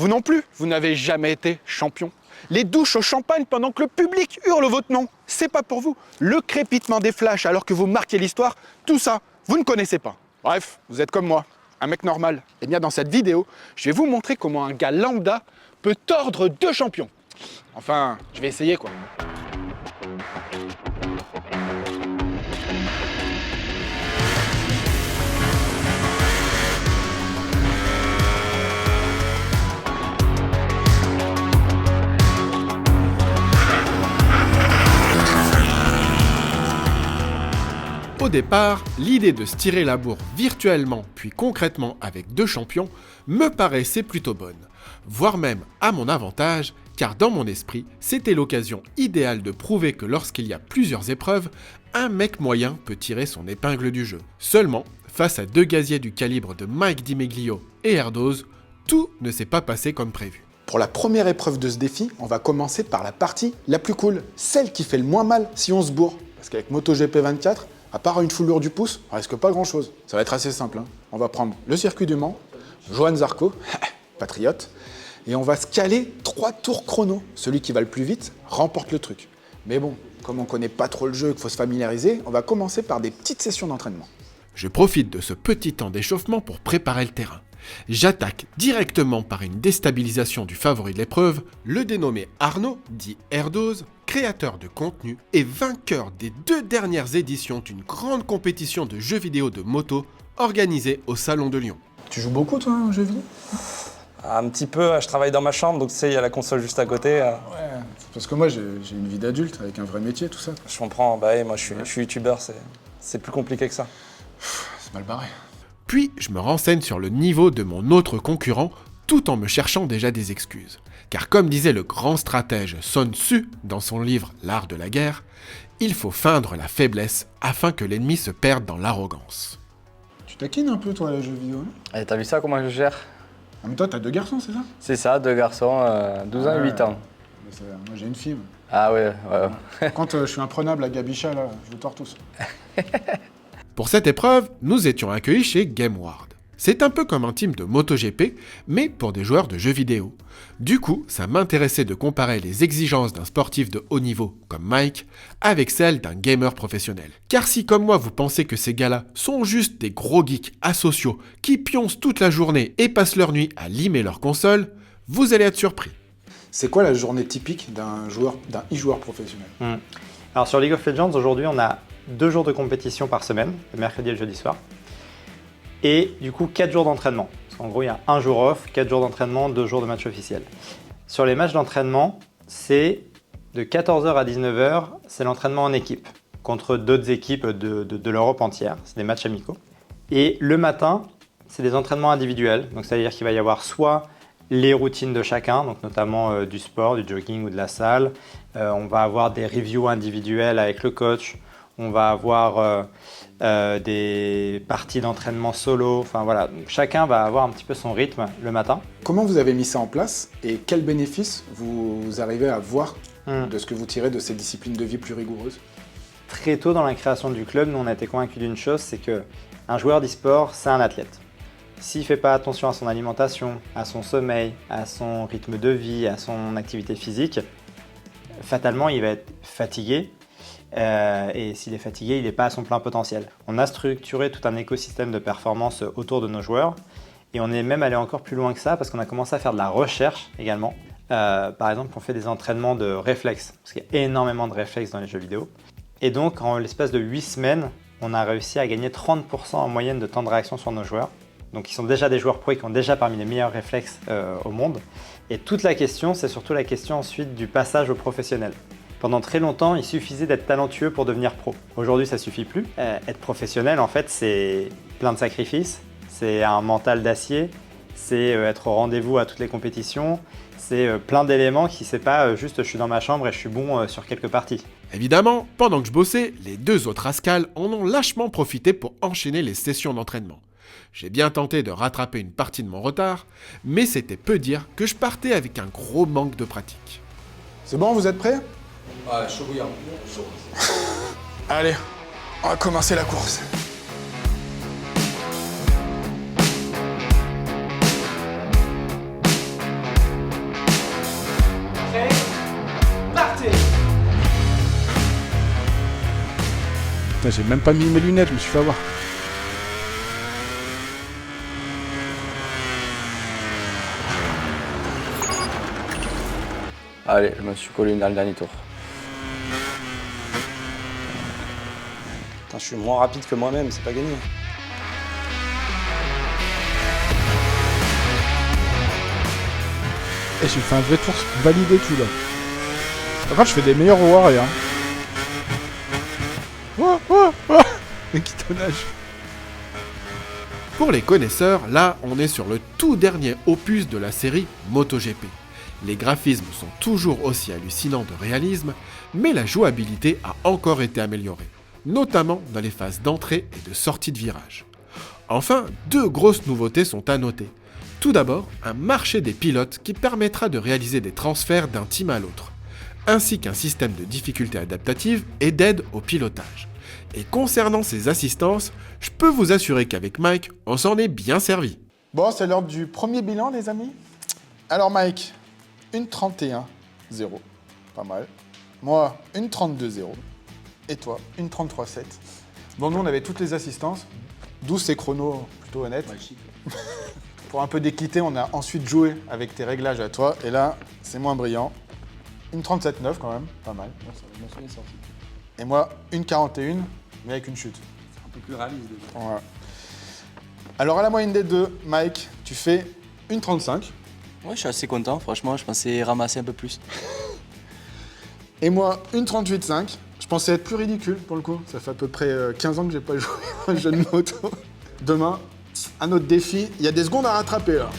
Vous non plus, vous n'avez jamais été champion. Les douches au champagne pendant que le public hurle votre nom, c'est pas pour vous. Le crépitement des flashs alors que vous marquez l'histoire, tout ça, vous ne connaissez pas. Bref, vous êtes comme moi, un mec normal. Et bien dans cette vidéo, je vais vous montrer comment un gars lambda peut tordre 2 champions. Enfin, je vais essayer quoi. Au départ, l'idée de se tirer la bourre virtuellement puis concrètement avec 2 champions me paraissait plutôt bonne, voire même à mon avantage, car dans mon esprit, c'était l'occasion idéale de prouver que lorsqu'il y a plusieurs épreuves, un mec moyen peut tirer son épingle du jeu. Seulement, face à 2 gaziers du calibre de Mike DiMeglio et Airdoz, tout ne s'est pas passé comme prévu. Pour la première épreuve de ce défi, on va commencer par la partie la plus cool, celle qui fait le moins mal si on se bourre. Parce qu'avec MotoGP 24, à part une foulure du pouce, on risque pas grand chose. Ça va être assez simple, hein. On va prendre le circuit du Mans, Johann Zarco, patriote, et on va se caler 3 tours chrono. Celui qui va le plus vite remporte le truc. Mais bon, comme on connaît pas trop le jeu et qu'il faut se familiariser, on va commencer par des petites sessions d'entraînement. Je profite de ce petit temps d'échauffement pour préparer le terrain. J'attaque directement par une déstabilisation du favori de l'épreuve, le dénommé Arnaud, dit Airdoz, créateur de contenu et vainqueur des 2 dernières éditions d'une grande compétition de jeux vidéo de moto organisée au Salon de Lyon. Tu joues beaucoup toi aux jeux vidéo ? Un petit peu, je travaille dans ma chambre, donc tu sais, il y a la console juste à côté. Ouais, parce que moi j'ai une vie d'adulte avec un vrai métier, tout ça. Je comprends, bah ouais, moi je suis youtubeur, c'est plus compliqué que ça. C'est mal barré. Puis, je me renseigne sur le niveau de mon autre concurrent, tout en me cherchant déjà des excuses. Car comme disait le grand stratège Sun Tzu dans son livre L'art de la guerre, il faut feindre la faiblesse afin que l'ennemi se perde dans l'arrogance. Tu taquines un peu toi les jeux vidéo, hein ? Et t'as vu ça, comment je gère? Ah mais toi t'as 2 garçons, c'est ça ? C'est ça, 2 garçons, 12 ans et 8 ans. Moi j'ai une fille. Ah ouais. Quand je suis imprenable à Gabicha, là, je le tords tous. Pour cette épreuve, nous étions accueillis chez GameWard. C'est un peu comme un team de MotoGP, mais pour des joueurs de jeux vidéo. Du coup, ça m'intéressait de comparer les exigences d'un sportif de haut niveau, comme Mike, avec celles d'un gamer professionnel. Car si comme moi vous pensez que ces gars-là sont juste des gros geeks asociaux qui pioncent toute la journée et passent leur nuit à limer leur console, vous allez être surpris. C'est quoi la journée typique d'un e-joueur professionnel ? Alors sur League of Legends, aujourd'hui, on a 2 jours de compétition par semaine, le mercredi et le jeudi soir. Et du coup, 4 jours d'entraînement. Parce qu'en gros, il y a 1 jour off, 4 jours d'entraînement, 2 jours de match officiel. Sur les matchs d'entraînement, c'est de 14h à 19h, c'est l'entraînement en équipe, contre d'autres équipes de l'Europe entière. C'est des matchs amicaux. Et le matin, c'est des entraînements individuels. Donc, c'est-à-dire qu'il va y avoir soit les routines de chacun, donc notamment du sport, du jogging ou de la salle. On va avoir des reviews individuelles avec le coach. On va avoir des parties d'entraînement solo. Enfin voilà, chacun va avoir un petit peu son rythme le matin. Comment vous avez mis ça en place et quels bénéfices vous arrivez à voir de ce que vous tirez de ces disciplines de vie plus rigoureuses ? Très tôt dans la création du club, nous on a été convaincus d'une chose, c'est qu'un joueur d'e-sport, c'est un athlète. S'il ne fait pas attention à son alimentation, à son sommeil, à son rythme de vie, à son activité physique, fatalement il va être fatigué. Et s'il est fatigué, il n'est pas à son plein potentiel. On a structuré tout un écosystème de performance autour de nos joueurs et on est même allé encore plus loin que ça parce qu'on a commencé à faire de la recherche également. Par exemple, on fait des entraînements de réflexes parce qu'il y a énormément de réflexes dans les jeux vidéo. Et donc, en l'espace de 8 semaines, on a réussi à gagner 30% en moyenne de temps de réaction sur nos joueurs. Donc, ils sont déjà des joueurs pro et qui ont déjà parmi les meilleurs réflexes au monde. Et toute la question, c'est surtout la question ensuite du passage au professionnel. Pendant très longtemps, il suffisait d'être talentueux pour devenir pro. Aujourd'hui, ça ne suffit plus. Être professionnel, en fait, c'est plein de sacrifices, c'est un mental d'acier, c'est être au rendez-vous à toutes les compétitions, c'est plein d'éléments qui c'est pas juste je suis dans ma chambre et je suis bon sur quelques parties. Évidemment, pendant que je bossais, les 2 autres rascals en ont lâchement profité pour enchaîner les sessions d'entraînement. J'ai bien tenté de rattraper une partie de mon retard, mais c'était peu dire que je partais avec un gros manque de pratique. C'est bon, vous êtes prêts ? Ouais, chaud bouillant. Allez, on va commencer la course. Putain, j'ai même pas mis mes lunettes, je me suis fait avoir. Allez, je me suis collé dans le dernier tour. Putain, je suis moins rapide que moi-même, c'est pas gagné. Et j'ai fait un vrai tour validé tout là. Par contre, je fais des meilleurs au Warrior. Oh, oh, oh. Équitonnage. Pour les connaisseurs, là, on est sur le tout dernier opus de la série MotoGP. Les graphismes sont toujours aussi hallucinants de réalisme, mais la jouabilité a encore été améliorée, notamment dans les phases d'entrée et de sortie de virage. Enfin, 2 grosses nouveautés sont à noter. Tout d'abord, un marché des pilotes qui permettra de réaliser des transferts d'un team à l'autre, ainsi qu'un système de difficulté adaptative et d'aide au pilotage. Et concernant ces assistances, je peux vous assurer qu'avec Mike, on s'en est bien servi. Bon, c'est l'heure du premier bilan, les amis. Alors, Mike, une 31-0. Pas mal. Moi, une 32-0. Et toi, une 33-7. Bon, nous, on avait toutes les assistances. 12, c'est chrono plutôt honnête. Pour un peu d'équité, on a ensuite joué avec tes réglages à toi. Et là, c'est moins brillant. Une 37-9 quand même, pas mal. Et moi, une 41, mais avec une chute. Un peu plus réaliste déjà. Voilà. Alors, à la moyenne des deux, Mike, tu fais une 35. Ouais, je suis assez content, franchement, je pensais ramasser un peu plus. Et moi, une 38,5. Je pensais être plus ridicule pour le coup. Ça fait à peu près 15 ans que j'ai pas joué à un jeu de moto. Demain, un autre défi. Il y a des secondes à rattraper là.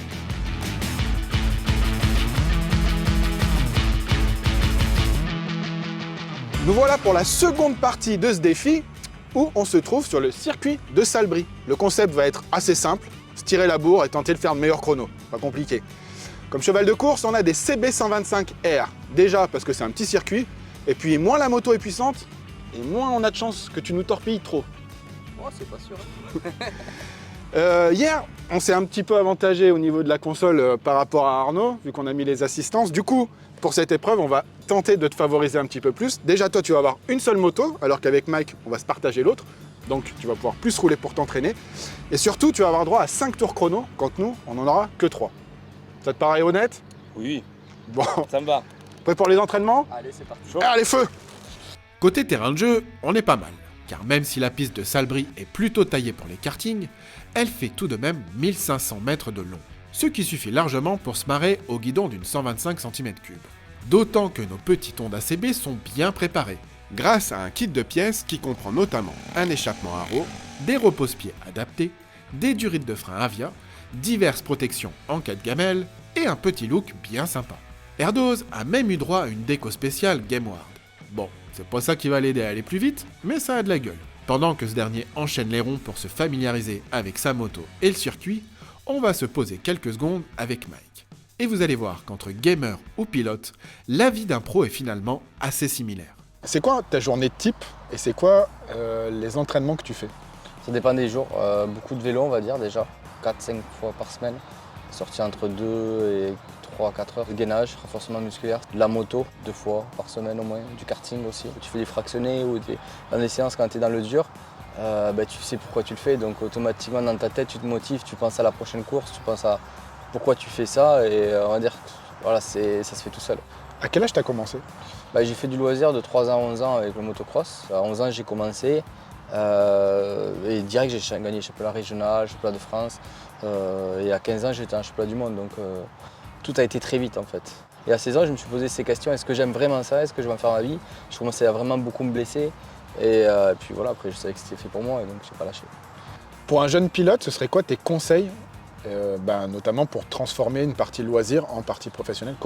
Nous voilà pour la seconde partie de ce défi où on se trouve sur le circuit de Salbris. Le concept va être assez simple, se tirer la bourre et tenter de faire le meilleur chrono. Pas compliqué. Comme cheval de course, on a des CB125R. Déjà parce que c'est un petit circuit, et puis moins la moto est puissante, et moins on a de chance que tu nous torpilles trop. Oh, c'est pas sûr. Hier, on s'est un petit peu avantagé au niveau de la console par rapport à Arnaud, vu qu'on a mis les assistances. Du coup, pour cette épreuve, on va tenter de te favoriser un petit peu plus. Déjà, toi, tu vas avoir une seule moto, alors qu'avec Mike, on va se partager l'autre. Donc, tu vas pouvoir plus rouler pour t'entraîner. Et surtout, tu vas avoir droit à 5 tours chrono, quand nous, on n'en aura que 3. Ça te paraît honnête? Oui, Bon, ça me va. prêt pour les entraînements? Allez, c'est parti. Allez, feu! Côté terrain de jeu, on est pas mal, car même si la piste de Salbris est plutôt taillée pour les kartings, elle fait tout de même 1500 mètres de long, ce qui suffit largement pour se marrer au guidon d'une 125 cm3. D'autant que nos petits Honda CB sont bien préparés, grâce à un kit de pièces qui comprend notamment un échappement à roues, des repose-pieds adaptés, des durites de frein Avia, diverses protections en cas de gamelle et un petit look bien sympa. Airdos a même eu droit à une déco spéciale Gameward. Bon, c'est pas ça qui va l'aider à aller plus vite, mais ça a de la gueule. Pendant que ce dernier enchaîne les ronds pour se familiariser avec sa moto et le circuit, on va se poser quelques secondes avec Mike. Et vous allez voir qu'entre gamer ou pilote, la vie d'un pro est finalement assez similaire. C'est quoi ta journée type et c'est quoi les entraînements que tu fais? Ça dépend des jours. Beaucoup de vélo, on va dire déjà. 4-5 fois par semaine. Sortie entre 2 et 3-4 heures. De gainage, renforcement musculaire. De la moto, 2 fois par semaine au moins. Du karting aussi. Tu fais des fractionnés ou dans des séances quand tu es dans le dur. Tu sais pourquoi tu le fais. Donc automatiquement dans ta tête, tu te motives. Tu penses à la prochaine course. Tu penses à pourquoi tu fais ça. Et on va dire que voilà, ça se fait tout seul. À quel âge t'as commencé? J'ai fait du loisir de 3 ans à 11 ans avec le motocross. À 11 ans, j'ai commencé. Et direct, j'ai gagné le championnat régional, le championnat de France. Et à 15 ans, j'étais en championnat du monde. Donc tout a été très vite en fait. Et à 16 ans, je me suis posé ces questions. Est-ce que j'aime vraiment ça? Est-ce que je vais en faire ma vie? Je commençais à vraiment beaucoup me blesser. Et puis voilà, après, je savais que c'était fait pour moi et donc je n'ai pas lâché. Pour un jeune pilote, ce serait quoi tes conseils, notamment pour transformer une partie loisir en partie professionnelle?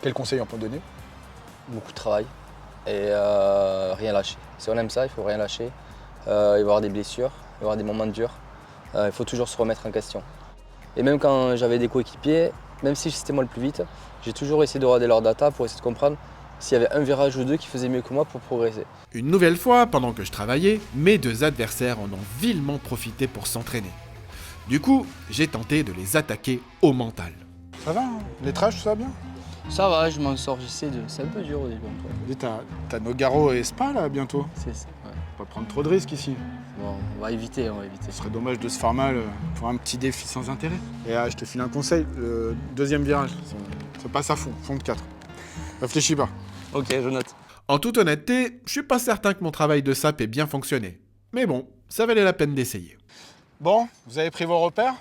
Quels conseils on peut donner? Beaucoup de travail et rien lâcher. Si on aime ça, il faut rien lâcher. Il va y avoir des blessures, il va y avoir des moments durs. Il faut toujours se remettre en question. Et même quand j'avais des coéquipiers, même si c'était moi le plus vite, j'ai toujours essayé de regarder leurs data pour essayer de comprendre s'il y avait un virage ou deux qui faisait mieux que moi pour progresser. Une nouvelle fois, pendant que je travaillais, mes 2 adversaires en ont vilement profité pour s'entraîner. Du coup, j'ai tenté de les attaquer au mental. Ça va, hein? Lettrage, tout ça va bien? Ça va, je m'en sors, c'est un peu dur au début. T'as Nogaro et Spa là bientôt? C'est ça, ouais. pas prendre trop de risques ici. Bon, on va éviter, on va éviter. Ce serait dommage de se faire mal pour un petit défi sans intérêt. Et je te file un conseil, le deuxième virage, ça passe à fond, fond de 4. Réfléchis pas. Ok, je note. En toute honnêteté, je suis pas certain que mon travail de sap ait bien fonctionné. Mais bon, ça valait la peine d'essayer. Bon, vous avez pris vos repères?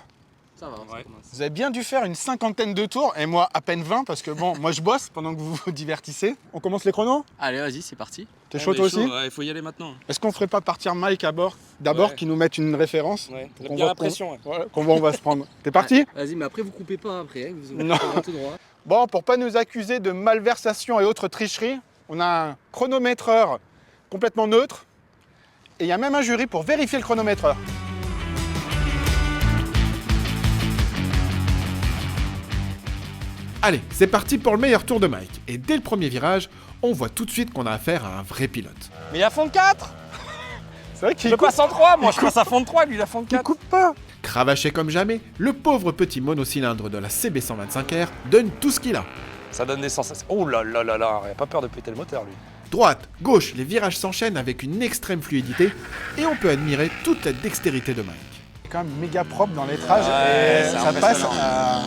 Ça va, ça commence. Vous avez bien dû faire une cinquantaine de tours, et moi à peine 20, parce que bon, moi je bosse pendant que vous vous divertissez. On commence les chronos? Allez, vas-y, c'est parti. T'es chaud toi aussi? Il faut y aller maintenant. Est-ce qu'on ferait pas partir Mike à bord d'abord, Ouais. qui nous mette une référence? Ouais, Qu'on bien voit la pression. Ouais. Ouais, qu'on voit on va se prendre. T'es parti? Vas-y, mais après, vous coupez pas après, hein, vous Non. allez tout droit. Bon, pour pas nous accuser de malversation et autres tricheries, on a un chronométreur complètement neutre, et il y a même un jury pour vérifier le chronométreur. Allez, c'est parti pour le meilleur tour de Mike. Et dès le premier virage, on voit tout de suite qu'on a affaire à un vrai pilote. Mais il a fond de 4. C'est vrai qu'il Je passe en 3, moi je passe à fond de 3, lui il a fond de 4. coupe pas. Cravaché comme jamais, le pauvre petit monocylindre de la CB125R donne tout ce qu'il a. Ça donne des sensations. Oh là là là là, il a pas peur de péter le moteur lui. Droite, gauche, les virages s'enchaînent avec une extrême fluidité et on peut admirer toute la dextérité de Mike. C'est quand même méga propre dans l'étrage, Ouais, et c'est ça passe impressionnant. à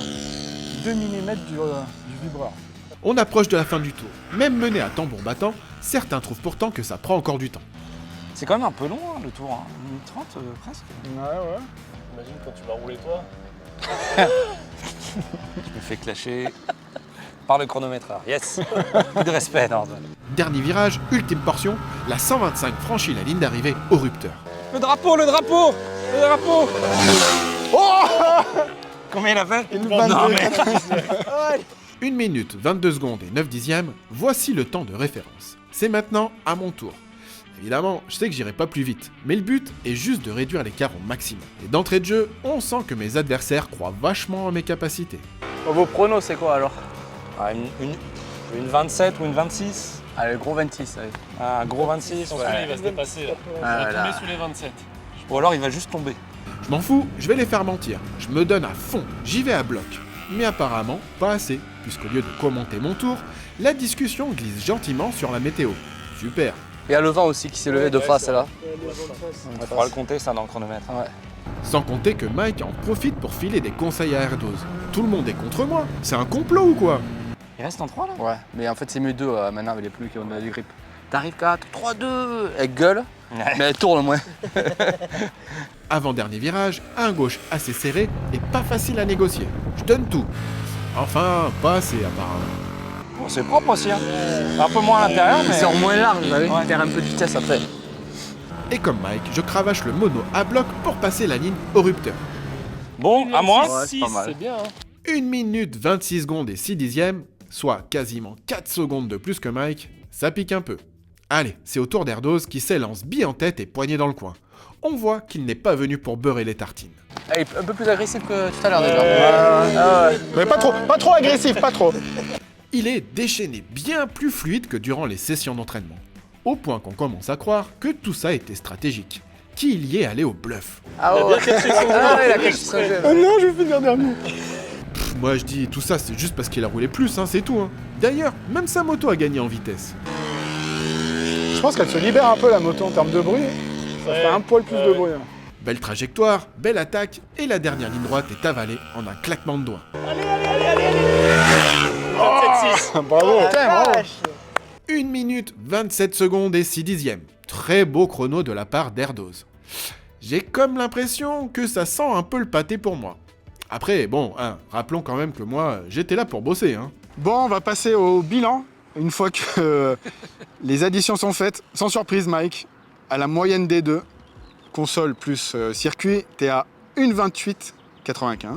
2 mm du vibreur. On approche de la fin du tour. Même mené à tambour battant, certains trouvent pourtant que ça prend encore du temps. C'est quand même un peu long hein, le tour, hein. 1 minute 30 presque. Ouais. Imagine quand tu vas rouler toi. Je me fais clasher par le chronométreur. Yes. Plus de respect, Nord. Dernier virage, ultime portion, la 125 franchit la ligne d'arrivée au rupteur. Le drapeau, le drapeau, le drapeau. Oh Combien il a fait? Une Non, 22. mais- 1 minute 22 secondes et 9 dixièmes, voici le temps de référence. C'est maintenant à mon tour. Évidemment, je sais que j'irai pas plus vite, mais le but est juste de réduire l'écart au maximum. Et d'entrée de jeu, on sent que mes adversaires croient vachement en mes capacités. Vos pronos, c'est quoi alors? Ah, une 27 ou une 26. Allez, le gros 26, allez. Ah, un gros 26, Son il ouais. va se dépasser là. Il Ah va là. tomber sous les 27. Ou alors il va juste tomber. Je m'en fous, je vais les faire mentir. Je me donne à fond, j'y vais à bloc. Mais apparemment, pas assez, puisqu'au lieu de commenter mon tour, la discussion glisse gentiment sur la météo. Super. Il y a le vent aussi qui s'est levé de face là. Il faudra le compter ça dans le chronomètre. Sans compter que Mike en profite pour filer des conseils à Airdos. Tout le monde est contre moi, c'est un complot ou quoi? Il reste en 3 là? Ouais, mais en fait, c'est mieux 2 maintenant avec les pluies qu'on a du grip. T'arrives 4, 3, 2. Elle gueule, mais elle tourne au moins. Avant-dernier virage, un gauche assez serré et pas facile à négocier. Je donne tout. Enfin, pas assez apparemment. Bon, c'est propre aussi. Hein. Un peu moins à l'intérieur, mais. C'est en moins large, vous savez. Ouais. Perd un peu de vitesse après. Et comme Mike, je cravache le mono à bloc pour passer la ligne au rupteur. Bon, à moi. Ouais, c'est pas mal. C'est bien. Hein. 1 minute 26 secondes et 6 dixièmes, soit quasiment 4 secondes de plus que Mike, ça pique un peu. Allez, c'est au tour d'Airdos qui s'élance bille en tête et poignée dans le coin. On voit qu'il n'est pas venu pour beurrer les tartines. Elle est un peu plus agressive que tout à l'heure déjà. Mais pas trop agressif, pas trop. Il est déchaîné bien plus fluide que durant les sessions d'entraînement. Au point qu'on commence à croire que tout ça était stratégique. Qu'il y est allé au bluff. Ah ouais, il a caché son jeu. Oh non, je vais finir dernier. Moi je dis tout ça c'est juste parce qu'il a roulé plus, hein, c'est tout. Hein. D'ailleurs, même sa moto a gagné en vitesse. Je pense qu'elle se libère un peu la moto en termes de bruit. Ça fait un poil plus de bruit. hein. Belle trajectoire, belle attaque, et la dernière ligne droite est avalée en un claquement de doigts. Bravo. 1 minute 27 secondes et 6 dixièmes. Très beau chrono de la part d'Airdos. J'ai comme l'impression que ça sent un peu le pâté pour moi. Après, bon, hein, rappelons quand même que moi, j'étais là pour bosser. Hein. Bon, on va passer au bilan. Une fois que les additions sont faites, sans surprise Mike, à la moyenne des deux, console plus circuit, t'es à 1,28,95.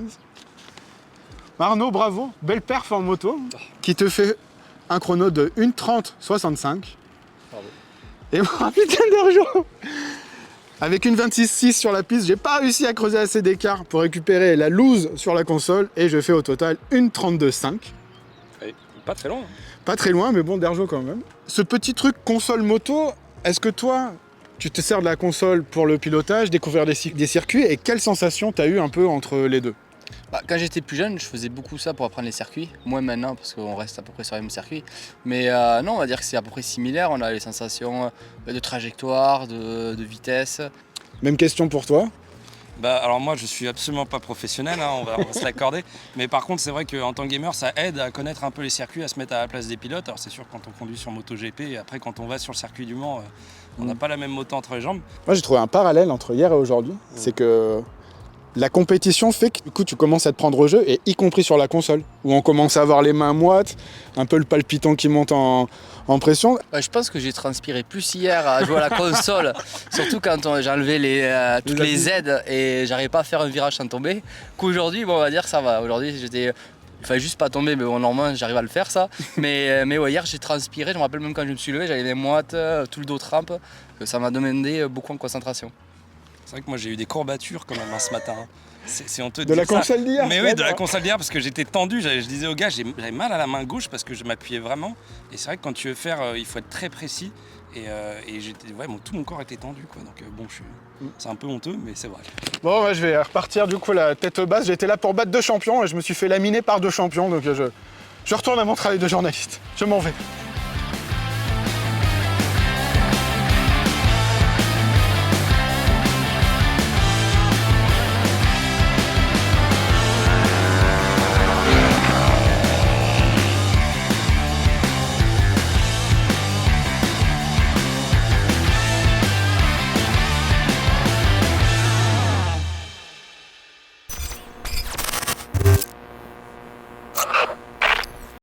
Arnaud, bravo, belle perf en moto, qui te fait un chrono de 1,30,65. Et moi, putain d'argent. Avec une 26,6 sur la piste, j'ai pas réussi à creuser assez d'écart pour récupérer la loose sur la console, et je fais au total 1,32,5. Pas très long. Pas très loin, mais bon, Derjo quand même. Ce petit truc console moto, est-ce que toi, tu te sers de la console pour le pilotage, découvrir des circuits, et quelle sensation t'as eu un peu entre les deux? Quand j'étais plus jeune, je faisais beaucoup ça pour apprendre les circuits. Moins maintenant, parce qu'on reste à peu près sur les mêmes circuits. Mais non, on va dire que c'est à peu près similaire. On a les sensations de trajectoire, de vitesse. Même question pour toi. Alors moi je suis absolument pas professionnel, hein, on va se l'accorder. Mais par contre c'est vrai qu'en tant que gamer ça aide à connaître un peu les circuits, à se mettre à la place des pilotes. Alors c'est sûr quand on conduit sur MotoGP et après quand on va sur le circuit du Mans, on n'a pas la même moto entre les jambes. Moi j'ai trouvé un parallèle entre hier et aujourd'hui. C'est que la compétition fait que du coup tu commences à te prendre au jeu, et y compris sur la console, où on commence à avoir les mains moites, un peu le palpitant qui monte en pression. Je pense que j'ai transpiré plus hier à jouer à la console, surtout quand j'enlevais toutes les aides et j'arrivais pas à faire un virage sans tomber, qu'aujourd'hui, bon, on va dire que ça va. Aujourd'hui, il fallait juste pas tomber, mais bon, normalement, j'arrive à le faire, ça. Mais ouais, hier, j'ai transpiré. Je me rappelle même quand je me suis levé, j'avais les moites, tout le dos trempe, que ça m'a demandé beaucoup en concentration. C'est vrai que moi j'ai eu des courbatures quand même ce matin. C'est honteux De la console d'hier. Mais oui, de la console d'hier, parce que j'étais tendu. Je disais au gars, j'avais mal à la main gauche parce que je m'appuyais vraiment. Et c'est vrai que quand tu veux faire, il faut être très précis. Et tout mon corps était tendu, quoi. Donc bon, c'est un peu honteux, mais c'est vrai. Bon, ouais, je vais repartir du coup la tête basse. J'étais là pour battre 2 champions et je me suis fait laminer par 2 champions. Donc je retourne à mon travail de journaliste. Je m'en vais.